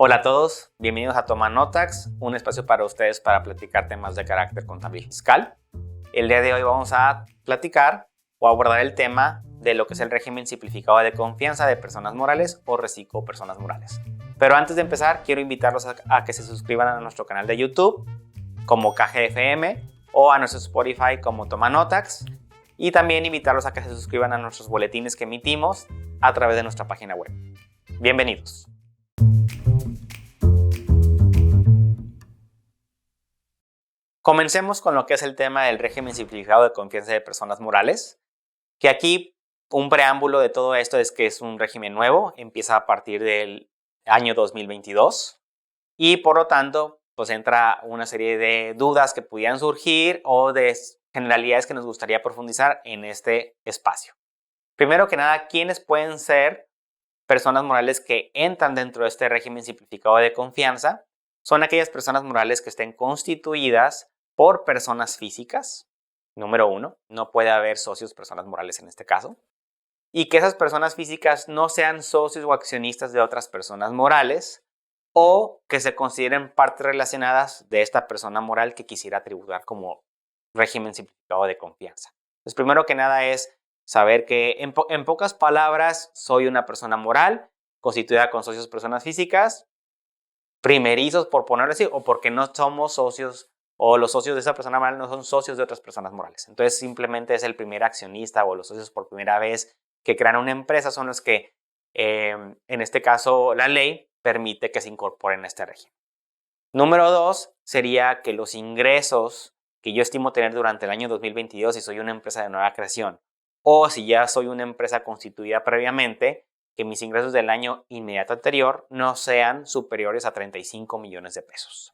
Hola a todos, bienvenidos a Toma Notax, un espacio para ustedes para platicar temas de carácter contable y fiscal. El día de hoy vamos a platicar o abordar el tema de lo que es el régimen simplificado de confianza de personas morales o reciclo personas morales. Pero antes de empezar, quiero invitarlos a que se suscriban a nuestro canal de YouTube como KGFM o a nuestro Spotify como Toma Notax, y también invitarlos a que se suscriban a nuestros boletines que emitimos a través de nuestra página web. Bienvenidos. Comencemos con lo que es el tema del régimen simplificado de confianza de personas morales, que aquí un preámbulo de todo esto es que es un régimen nuevo, empieza a partir del año 2022 y por lo tanto pues entra una serie de dudas que pudieran surgir o de generalidades que nos gustaría profundizar en este espacio. Primero que nada, ¿quiénes pueden ser personas morales que entran dentro de este régimen simplificado de confianza? Son aquellas personas morales que estén constituidas por personas físicas. Número uno, no puede haber socios personas morales en este caso. Y que esas personas físicas no sean socios o accionistas de otras personas morales o que se consideren partes relacionadas de esta persona moral que quisiera tributar como régimen simplificado de confianza. Entonces, primero que nada es saber que en pocas palabras soy una persona moral constituida con socios personas físicas, primerizos por ponerlo así, o porque no somos socios o los socios de esa persona moral no son socios de otras personas morales. Entonces simplemente es el primer accionista o los socios por primera vez que crean una empresa son los que en este caso la ley permite que se incorporen a este régimen. Número dos sería que los ingresos que yo estimo tener durante el año 2022 si soy una empresa de nueva creación o si ya soy una empresa constituida previamente, que mis ingresos del año inmediato anterior no sean superiores a 35 millones de pesos.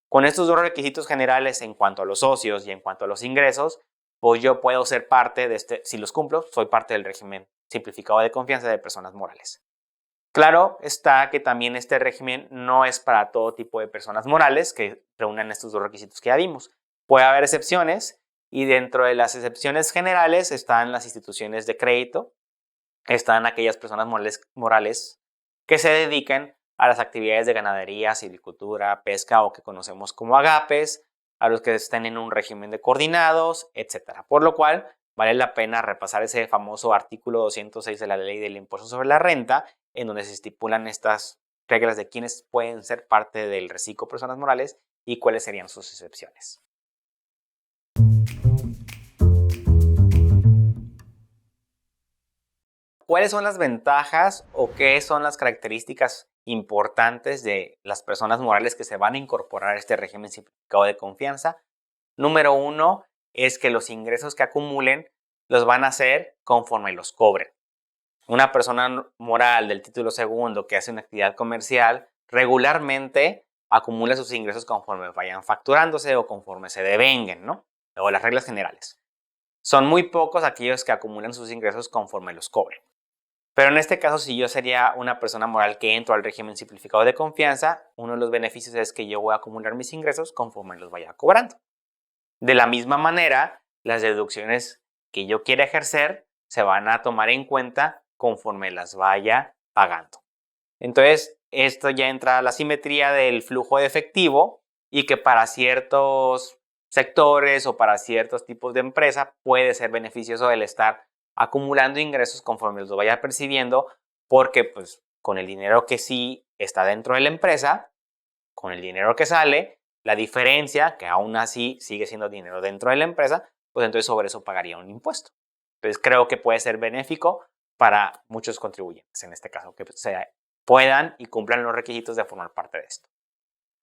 Con estos dos requisitos generales en cuanto a los socios y en cuanto a los ingresos, pues yo puedo ser parte de si los cumplo, soy parte del régimen simplificado de confianza de personas morales. Claro está que también este régimen no es para todo tipo de personas morales que reúnan estos dos requisitos que ya vimos. Puede haber excepciones y dentro de las excepciones generales están las instituciones de crédito, están aquellas personas morales que se dedican a las actividades de ganadería, silvicultura, pesca o que conocemos como agapes, a los que estén en un régimen de coordinados, etc. Por lo cual vale la pena repasar ese famoso artículo 206 de la Ley del Impuesto sobre la Renta, en donde se estipulan estas reglas de quiénes pueden ser parte del reciclo personas morales y cuáles serían sus excepciones. ¿Cuáles son las ventajas o qué son las características importantes de las personas morales que se van a incorporar a este régimen simplificado de confianza? Número uno es que los ingresos que acumulen los van a hacer conforme los cobren. Una persona moral del título segundo que hace una actividad comercial regularmente acumula sus ingresos conforme vayan facturándose o conforme se devenguen, ¿no? O las reglas generales. Son muy pocos aquellos que acumulan sus ingresos conforme los cobren. Pero en este caso, si yo sería una persona moral que entro al régimen simplificado de confianza, uno de los beneficios es que yo voy a acumular mis ingresos conforme los vaya cobrando. De la misma manera, las deducciones que yo quiera ejercer se van a tomar en cuenta conforme las vaya pagando. Entonces, esto ya entra a la simetría del flujo de efectivo y que para ciertos sectores o para ciertos tipos de empresa puede ser beneficioso el estar acumulando ingresos conforme los vaya percibiendo, porque pues con el dinero que sí está dentro de la empresa, con el dinero que sale, la diferencia, que aún así sigue siendo dinero dentro de la empresa, pues entonces sobre eso pagaría un impuesto. Entonces creo que puede ser benéfico para muchos contribuyentes, en este caso, que se puedan y cumplan los requisitos de formar parte de esto.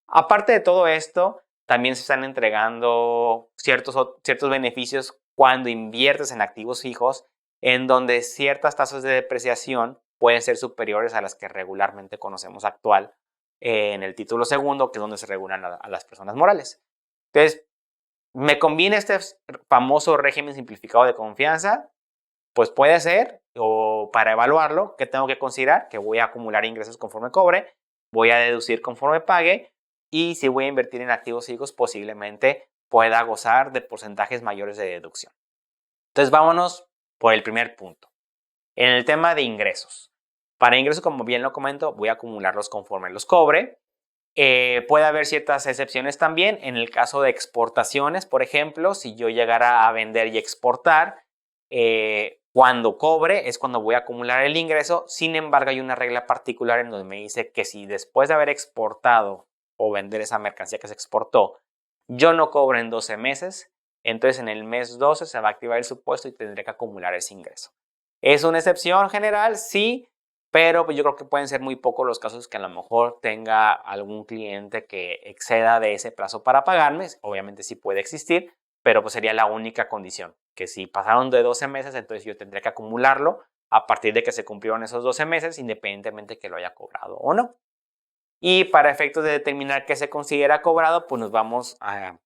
Aparte de todo esto, también se están entregando ciertos beneficios cuando inviertes en activos fijos, en donde ciertas tasas de depreciación pueden ser superiores a las que regularmente conocemos actual en el título segundo, que es donde se regulan a las personas morales. Entonces, ¿me conviene este famoso régimen simplificado de confianza? Pues puede ser, o para evaluarlo, ¿qué tengo que considerar? Que voy a acumular ingresos conforme cobre, voy a deducir conforme pague, y si voy a invertir en activos fijos, posiblemente pueda gozar de porcentajes mayores de deducción. Entonces, vámonos por el primer punto. En el tema de ingresos. Para ingresos, como bien lo comento, voy a acumularlos conforme los cobre. Puede haber ciertas excepciones también. En el caso de exportaciones, por ejemplo, si yo llegara a vender y exportar, cuando cobre es cuando voy a acumular el ingreso. Sin embargo, hay una regla particular en donde me dice que si después de haber exportado o vender esa mercancía que se exportó, yo no cobro en 12 meses, entonces en el mes 12 se va a activar el supuesto y tendré que acumular ese ingreso. ¿Es una excepción general? Sí, pero pues yo creo que pueden ser muy pocos los casos que a lo mejor tenga algún cliente que exceda de ese plazo para pagarme. Obviamente sí puede existir, pero pues sería la única condición, que si pasaron de 12 meses, entonces yo tendría que acumularlo a partir de que se cumplieron esos 12 meses, independientemente de que lo haya cobrado o no. Y para efectos de determinar qué se considera cobrado, pues nos vamos a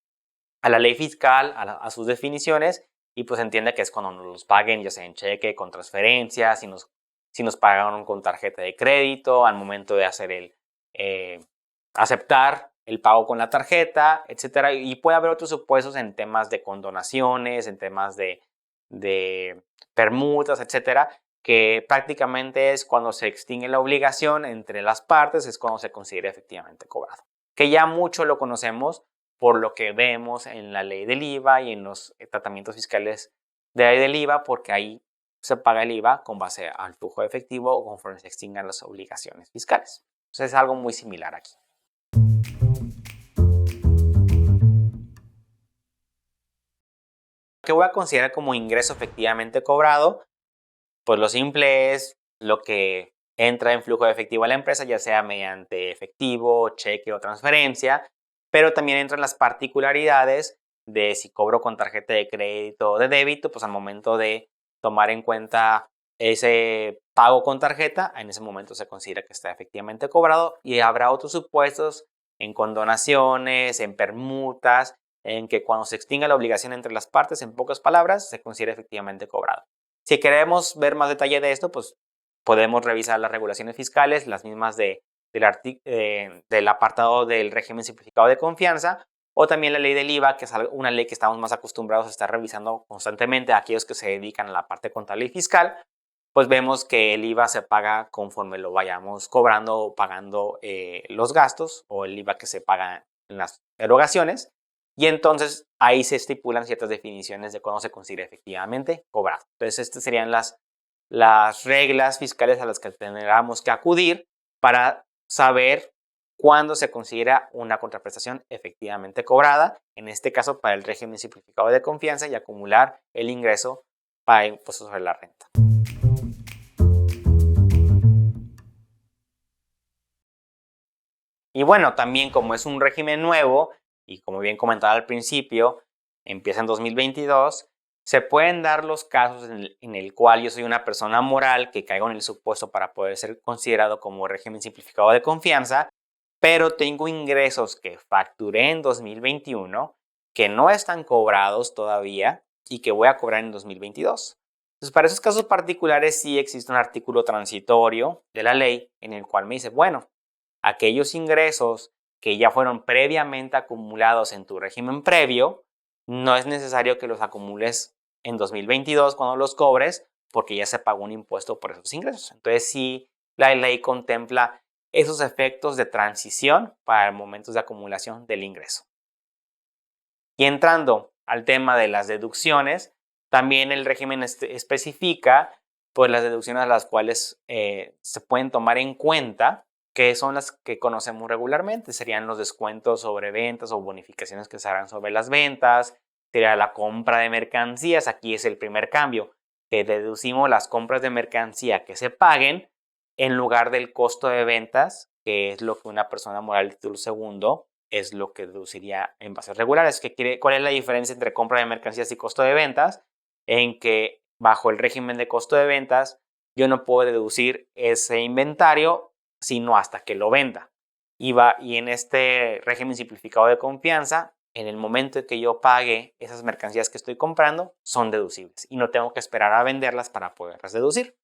la ley fiscal, a sus definiciones, y pues entiende que es cuando nos los paguen, ya sea en cheque, con transferencia, si nos pagaron con tarjeta de crédito, al momento de hacer aceptar el pago con la tarjeta, etcétera. Y puede haber otros supuestos en temas de condonaciones, en temas de permutas, etcétera, que prácticamente es cuando se extingue la obligación entre las partes, es cuando se considera efectivamente cobrado. Que ya mucho lo conocemos por lo que vemos en la ley del IVA y en los tratamientos fiscales de la ley del IVA, porque ahí se paga el IVA con base al flujo de efectivo o conforme se extingan las obligaciones fiscales. Entonces es algo muy similar aquí. ¿Qué voy a considerar como ingreso efectivamente cobrado? Pues lo simple es lo que entra en flujo de efectivo a la empresa, ya sea mediante efectivo, cheque o transferencia, pero también entran las particularidades de si cobro con tarjeta de crédito o de débito, pues al momento de tomar en cuenta ese pago con tarjeta, en ese momento se considera que está efectivamente cobrado y habrá otros supuestos en condonaciones, en permutas, en que cuando se extinga la obligación entre las partes, en pocas palabras, se considera efectivamente cobrado. Si queremos ver más detalle de esto, pues podemos revisar las regulaciones fiscales, las mismas del apartado del régimen simplificado de confianza, o también la ley del IVA, que es una ley que estamos más acostumbrados a estar revisando constantemente a aquellos que se dedican a la parte contable y fiscal. Pues vemos que el IVA se paga conforme lo vayamos cobrando o pagando los gastos, o el IVA que se paga en las erogaciones. Y entonces ahí se estipulan ciertas definiciones de cuándo se considera efectivamente cobrado. Entonces estas serían las reglas fiscales a las que tendríamos que acudir para saber cuándo se considera una contraprestación efectivamente cobrada, en este caso para el régimen simplificado de confianza, y acumular el ingreso para impuestos sobre la renta. Y bueno, también como es un régimen nuevo, y como bien comentaba al principio, empieza en 2022, se pueden dar los casos en el cual yo soy una persona moral que caigo en el supuesto para poder ser considerado como régimen simplificado de confianza, pero tengo ingresos que facturé en 2021 que no están cobrados todavía y que voy a cobrar en 2022. Entonces, para esos casos particulares sí existe un artículo transitorio de la ley en el cual me dice, bueno, aquellos ingresos que ya fueron previamente acumulados en tu régimen previo, no es necesario que los acumules en 2022 cuando los cobres, porque ya se pagó un impuesto por esos ingresos. Entonces, sí, la ley contempla esos efectos de transición para momentos de acumulación del ingreso. Y entrando al tema de las deducciones, también el régimen especifica pues, las deducciones a las cuales se pueden tomar en cuenta, que son las que conocemos regularmente. Serían los descuentos sobre ventas o bonificaciones que se harán sobre las ventas, sería la compra de mercancías. Aquí es el primer cambio, que deducimos las compras de mercancía que se paguen en lugar del costo de ventas, que es lo que una persona moral de título segundo es lo que deduciría en bases regulares. ¿Cuál es la diferencia entre compra de mercancías y costo de ventas? En que bajo el régimen de costo de ventas yo no puedo deducir ese inventario sino hasta que lo venda. Y en este régimen simplificado de confianza, en el momento en que yo pague esas mercancías que estoy comprando, son deducibles y no tengo que esperar a venderlas para poderlas deducir.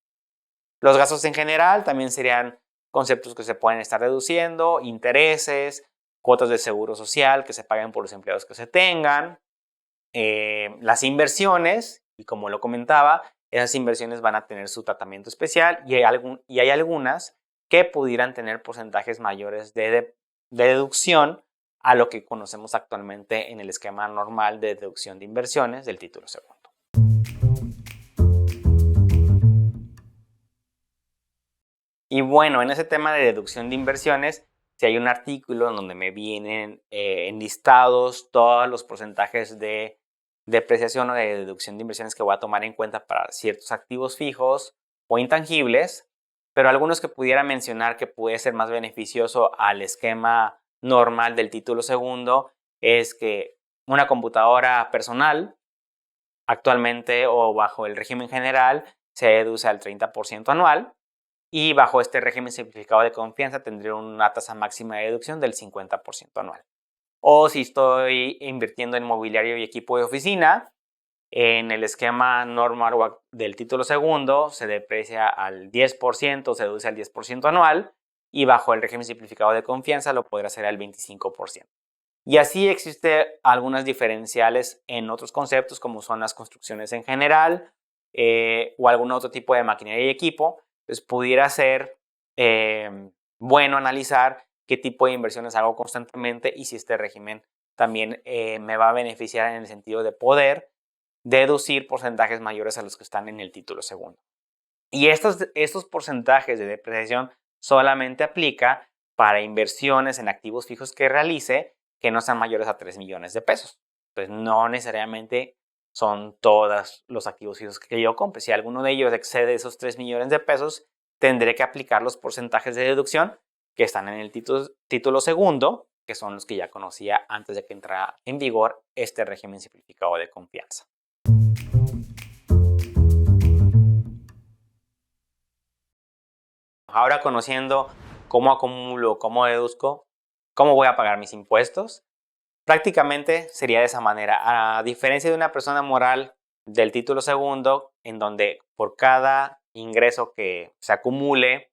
Los gastos en general también serían conceptos que se pueden estar deduciendo, intereses, cuotas de seguro social que se paguen por los empleados que se tengan, las inversiones, y como lo comentaba, esas inversiones van a tener su tratamiento especial y hay algunas que pudieran tener porcentajes mayores de deducción a lo que conocemos actualmente en el esquema normal de deducción de inversiones del título segundo. Y bueno, en ese tema de deducción de inversiones, si hay un artículo en donde me vienen enlistados todos los porcentajes de depreciación o de deducción de inversiones que voy a tomar en cuenta para ciertos activos fijos o intangibles, pero algunos que pudiera mencionar que puede ser más beneficioso al esquema normal del título segundo es que una computadora personal actualmente o bajo el régimen general se deduce al 30% anual y bajo este régimen simplificado de confianza tendría una tasa máxima de deducción del 50% anual. O si estoy invirtiendo en mobiliario y equipo de oficina, en el esquema normal del título segundo se deprecia al 10%, se deduce al 10% anual y bajo el régimen simplificado de confianza lo podrá hacer al 25%. Y así existe algunas diferenciales en otros conceptos como son las construcciones en general o algún otro tipo de maquinaria y equipo. Pues pudiera ser bueno analizar qué tipo de inversiones hago constantemente y si este régimen también me va a beneficiar en el sentido de poder deducir porcentajes mayores a los que están en el título segundo. Y estos porcentajes de depreciación solamente aplica para inversiones en activos fijos que realice que no sean mayores a 3 millones de pesos. Pues no necesariamente son todos los activos fijos que yo compre. Si alguno de ellos excede esos 3 millones de pesos, tendré que aplicar los porcentajes de deducción que están en el título segundo, que son los que ya conocía antes de que entrara en vigor este régimen simplificado de confianza. Ahora conociendo cómo acumulo, cómo deduzco, cómo voy a pagar mis impuestos, prácticamente sería de esa manera. A diferencia de una persona moral del título segundo, en donde por cada ingreso que se acumule,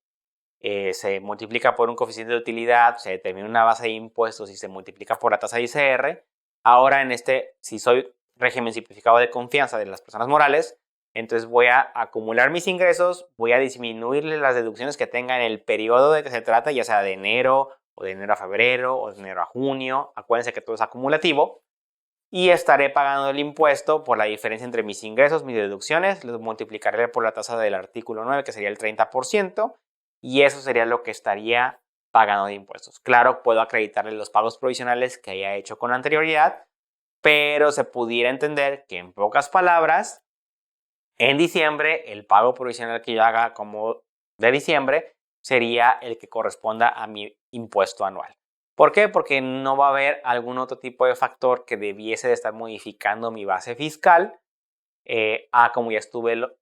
se multiplica por un coeficiente de utilidad, se determina una base de impuestos y se multiplica por la tasa de ICR. Ahora si soy régimen simplificado de confianza de las personas morales, entonces voy a acumular mis ingresos, voy a disminuirle las deducciones que tenga en el periodo de que se trata, ya sea de enero o de enero a febrero o de enero a junio. Acuérdense que todo es acumulativo. Y estaré pagando el impuesto por la diferencia entre mis ingresos, mis deducciones, los multiplicaré por la tasa del artículo 9, que sería el 30%, y eso sería lo que estaría pagando de impuestos. Claro, puedo acreditarle los pagos provisionales que haya hecho con anterioridad, pero se pudiera entender que en pocas palabras, en diciembre, el pago provisional que yo haga como de diciembre sería el que corresponda a mi impuesto anual. ¿Por qué? Porque no va a haber algún otro tipo de factor que debiese de estar modificando mi base fiscal a como ya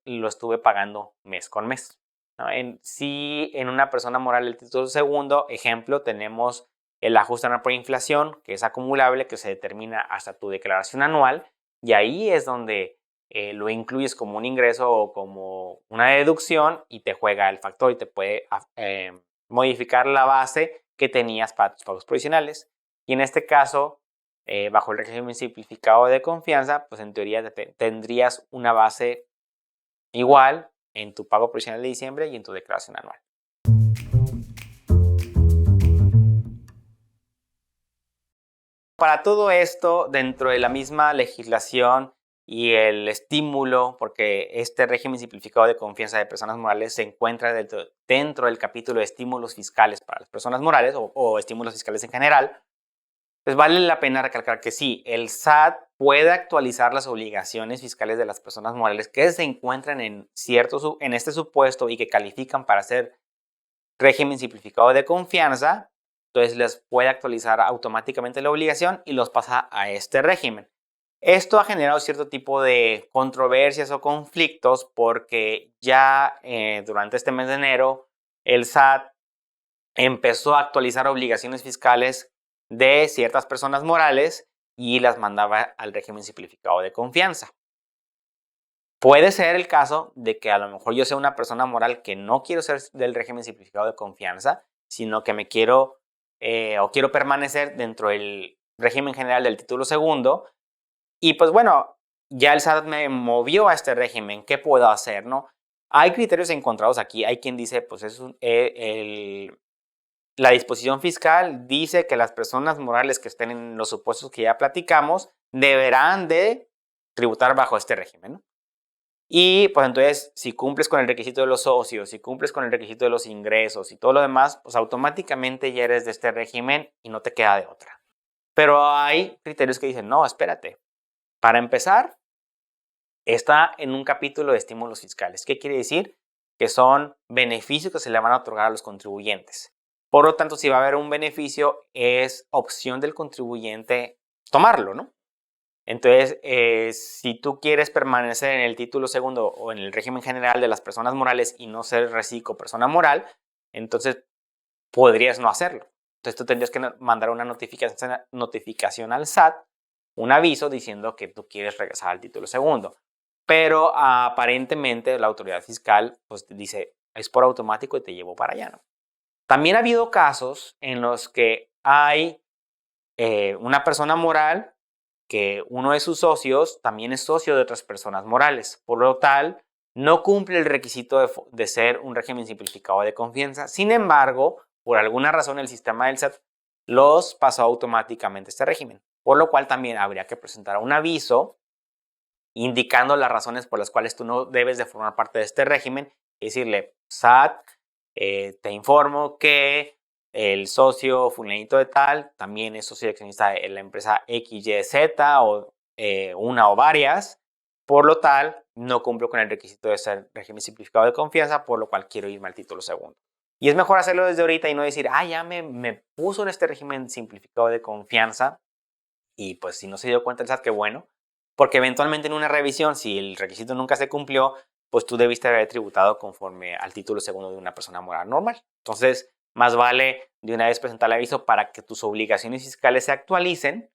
lo estuve pagando mes con mes, ¿no? Si en una persona moral el título segundo, ejemplo, tenemos el ajuste anual por inflación, que es acumulable, que se determina hasta tu declaración anual, y ahí es donde lo incluyes como un ingreso o como una deducción y te juega el factor y te puede modificar la base que tenías para tus pagos provisionales. Y en este caso, bajo el régimen simplificado de confianza, pues en teoría tendrías una base igual en tu pago provisional de diciembre y en tu declaración anual. Para todo esto, dentro de la misma legislación y el estímulo, porque este régimen simplificado de confianza de personas morales se encuentra dentro del capítulo de estímulos fiscales para las personas morales o estímulos fiscales en general, pues vale la pena recalcar que sí, el SAT puede actualizar las obligaciones fiscales de las personas morales que se encuentran en este supuesto y que califican para ser régimen simplificado de confianza. Entonces les puede actualizar automáticamente la obligación y los pasa a este régimen. Esto ha generado cierto tipo de controversias o conflictos porque ya durante este mes de enero el SAT empezó a actualizar obligaciones fiscales de ciertas personas morales y las mandaba al régimen simplificado de confianza. Puede ser el caso de que a lo mejor yo sea una persona moral que no quiero ser del régimen simplificado de confianza, sino que me quiero o quiero permanecer dentro del régimen general del título segundo. Y pues bueno, ya el SAT me movió a este régimen, ¿qué puedo hacer, no? Hay criterios encontrados aquí. Hay quien dice, pues la disposición fiscal dice que las personas morales que estén en los supuestos que ya platicamos deberán de tributar bajo este régimen, ¿no? Y pues entonces, si cumples con el requisito de los socios, si cumples con el requisito de los ingresos y todo lo demás, pues automáticamente ya eres de este régimen y no te queda de otra. Pero hay criterios que dicen, no, espérate. Para empezar, está en un capítulo de estímulos fiscales. ¿Qué quiere decir? Que son beneficios que se le van a otorgar a los contribuyentes. Por lo tanto, si va a haber un beneficio, es opción del contribuyente tomarlo, ¿no? Entonces, si tú quieres permanecer en el título segundo o en el régimen general de las personas morales y no ser reciclo persona moral, entonces podrías no hacerlo. Entonces tú tendrías que mandar una notificación al SAT, un aviso diciendo que tú quieres regresar al título segundo. Pero aparentemente la autoridad fiscal pues te dice, es por automático y te llevo para allá, ¿no? También ha habido casos en los que hay una persona moral que uno de sus socios también es socio de otras personas morales. Por lo tal, no cumple el requisito de ser un régimen simplificado de confianza. Sin embargo, por alguna razón el sistema del SAT los pasó automáticamente a este régimen. Por lo cual también habría que presentar un aviso indicando las razones por las cuales tú no debes de formar parte de este régimen y decirle, SAT, te informo que el socio fulanito de tal también es socio accionista en la empresa XYZ o una o varias. Por lo tal, no cumplo con el requisito de ser régimen simplificado de confianza, por lo cual quiero irme al título segundo. Y es mejor hacerlo desde ahorita y no decir, ya me puso en este régimen simplificado de confianza y pues si no se dio cuenta el SAT, qué bueno, porque eventualmente en una revisión, si el requisito nunca se cumplió, pues tú debiste haber tributado conforme al título segundo de una persona moral normal. Entonces, más vale de una vez presentar el aviso para que tus obligaciones fiscales se actualicen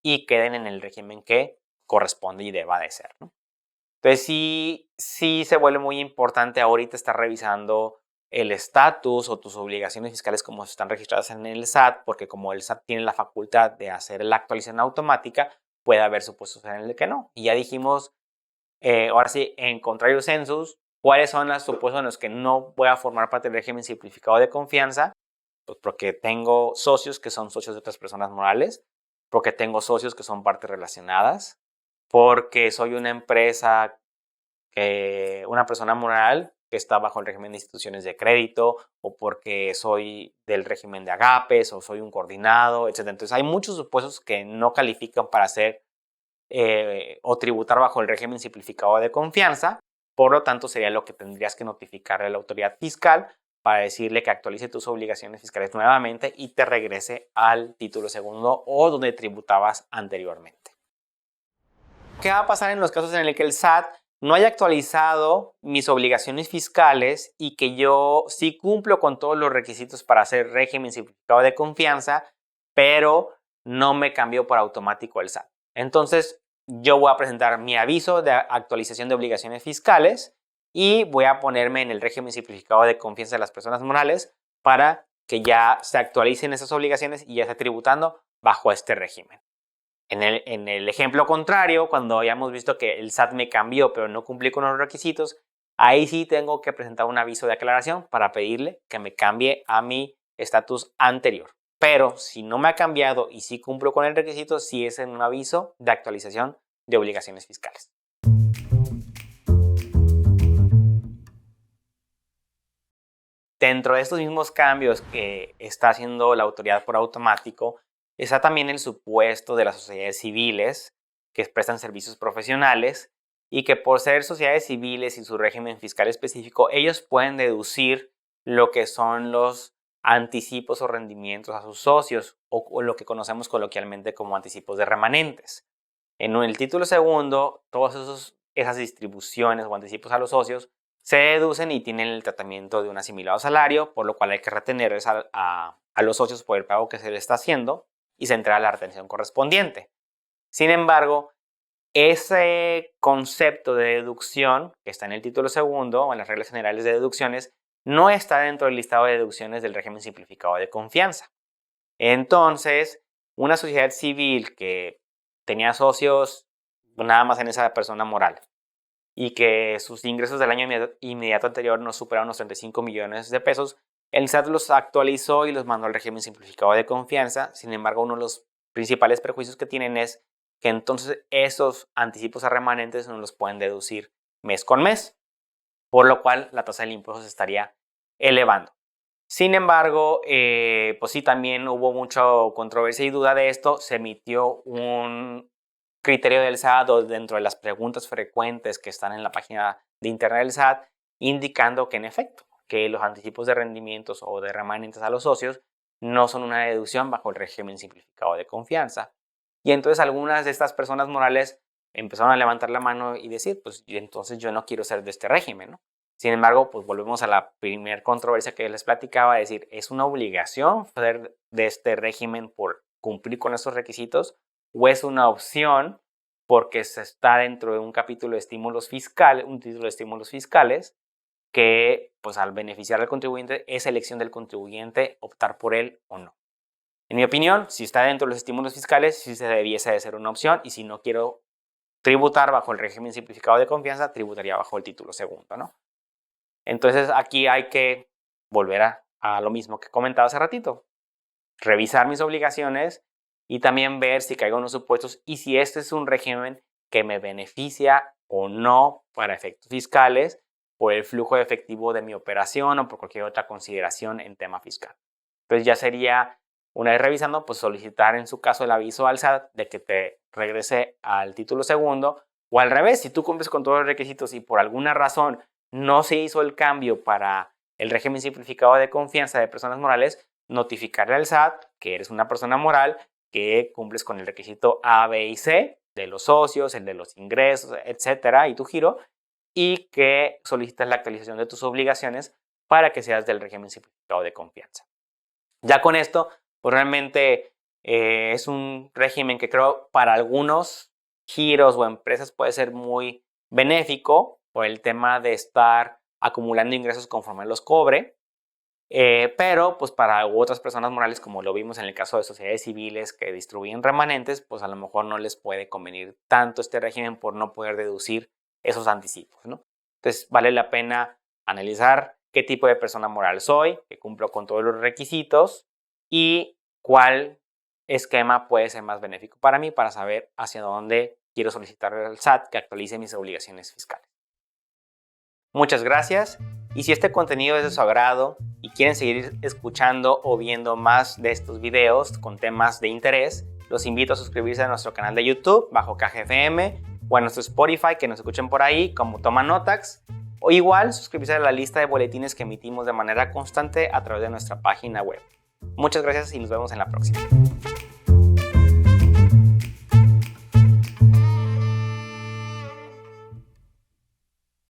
y queden en el régimen que corresponde y deba de ser, ¿no? Entonces, sí se vuelve muy importante ahorita estar revisando el estatus o tus obligaciones fiscales como están registradas en el SAT, porque como el SAT tiene la facultad de hacer la actualización automática, puede haber supuestos en el que no. Y ya dijimos, ahora sí, en contrario census, ¿cuáles son los supuestos en los que no voy a formar parte del régimen simplificado de confianza? Pues porque tengo socios que son socios de otras personas morales, porque tengo socios que son partes relacionadas, porque soy una empresa, una persona moral que está bajo el régimen de instituciones de crédito, o porque soy del régimen de agapes, o soy un coordinado, etc. Entonces hay muchos supuestos que no califican para ser o tributar bajo el régimen simplificado de confianza. Por lo tanto, sería lo que tendrías que notificarle a la autoridad fiscal para decirle que actualice tus obligaciones fiscales nuevamente y te regrese al título segundo o donde tributabas anteriormente. ¿Qué va a pasar en los casos en el que el SAT no haya actualizado mis obligaciones fiscales y que yo sí cumplo con todos los requisitos para hacer régimen simplificado de confianza, pero no me cambió por automático el SAT? Entonces, yo voy a presentar mi aviso de actualización de obligaciones fiscales y voy a ponerme en el régimen simplificado de confianza de las personas morales para que ya se actualicen esas obligaciones y ya esté tributando bajo este régimen. En el ejemplo contrario, cuando hayamos visto que el SAT me cambió pero no cumplí con los requisitos, ahí sí tengo que presentar un aviso de aclaración para pedirle que me cambie a mi estatus anterior. Pero si no me ha cambiado y sí cumplo con el requisito, sí es en un aviso de actualización de obligaciones fiscales. Dentro de estos mismos cambios que está haciendo la autoridad por automático, está también el supuesto de las sociedades civiles que prestan servicios profesionales y que por ser sociedades civiles y su régimen fiscal específico, ellos pueden deducir lo que son los anticipos o rendimientos a sus socios o lo que conocemos coloquialmente como anticipos de remanentes. En el título segundo, todas esas distribuciones o anticipos a los socios se deducen y tienen el tratamiento de un asimilado salario, por lo cual hay que retener a los socios por el pago que se les está haciendo y se entrega la retención correspondiente. Sin embargo, ese concepto de deducción que está en el título segundo o en las reglas generales de deducciones no está dentro del listado de deducciones del régimen simplificado de confianza. Entonces, una sociedad civil que tenía socios nada más en esa persona moral, y que sus ingresos del año inmediato anterior no superaron los 35 millones de pesos, el SAT los actualizó y los mandó al régimen simplificado de confianza. Sin embargo, uno de los principales perjuicios que tienen es que entonces esos anticipos a remanentes no los pueden deducir mes con mes, por lo cual la tasa del impuesto se estaría elevando. Sin embargo, pues sí, también hubo mucha controversia y duda de esto. Se emitió un criterio del SAT dentro de las preguntas frecuentes que están en la página de internet del SAT, indicando que en efecto, que los anticipos de rendimientos o de remanentes a los socios no son una deducción bajo el régimen simplificado de confianza. Y entonces algunas de estas personas morales empezaron a levantar la mano y decir, pues entonces yo no quiero ser de este régimen, ¿no? Sin embargo, pues volvemos a la primera controversia que les platicaba, es decir, ¿es una obligación ser de este régimen por cumplir con esos requisitos o es una opción porque se está dentro de un capítulo de estímulos fiscales, un título de estímulos fiscales, que pues al beneficiar al contribuyente es elección del contribuyente optar por él o no? En mi opinión, si está dentro de los estímulos fiscales, sí se debiese de ser una opción, y si no quiero tributar bajo el régimen simplificado de confianza, tributaría bajo el título segundo, ¿no? Entonces aquí hay que volver a lo mismo que comentaba hace ratito, revisar mis obligaciones y también ver si caigo en los supuestos y si este es un régimen que me beneficia o no para efectos fiscales, por el flujo de efectivo de mi operación o por cualquier otra consideración en tema fiscal. Entonces ya sería, una vez revisando, pues solicitar en su caso el aviso al SAT de que te regrese al título segundo, o al revés, si tú cumples con todos los requisitos y por alguna razón no se hizo el cambio para el régimen simplificado de confianza de personas morales, notificarle al SAT que eres una persona moral, que cumples con el requisito A, B y C de los socios, el de los ingresos, etcétera, y tu giro, y que solicitas la actualización de tus obligaciones para que seas del régimen simplificado de confianza. Ya con esto, pues realmente es un régimen que creo para algunos giros o empresas puede ser muy benéfico por el tema de estar acumulando ingresos conforme los cobre, pero pues para otras personas morales, como lo vimos en el caso de sociedades civiles que distribuyen remanentes, pues a lo mejor no les puede convenir tanto este régimen por no poder deducir esos anticipos, ¿no? Entonces vale la pena analizar qué tipo de persona moral soy, que cumplo con todos los requisitos y cuál esquema puede ser más benéfico para mí para saber hacia dónde quiero solicitar al SAT que actualice mis obligaciones fiscales. Muchas gracias, y si este contenido es de su agrado y quieren seguir escuchando o viendo más de estos videos con temas de interés, los invito a suscribirse a nuestro canal de YouTube bajo KGFM o a nuestro Spotify, que nos escuchen por ahí como Toma Notax, o igual suscribirse a la lista de boletines que emitimos de manera constante a través de nuestra página web. Muchas gracias y nos vemos en la próxima.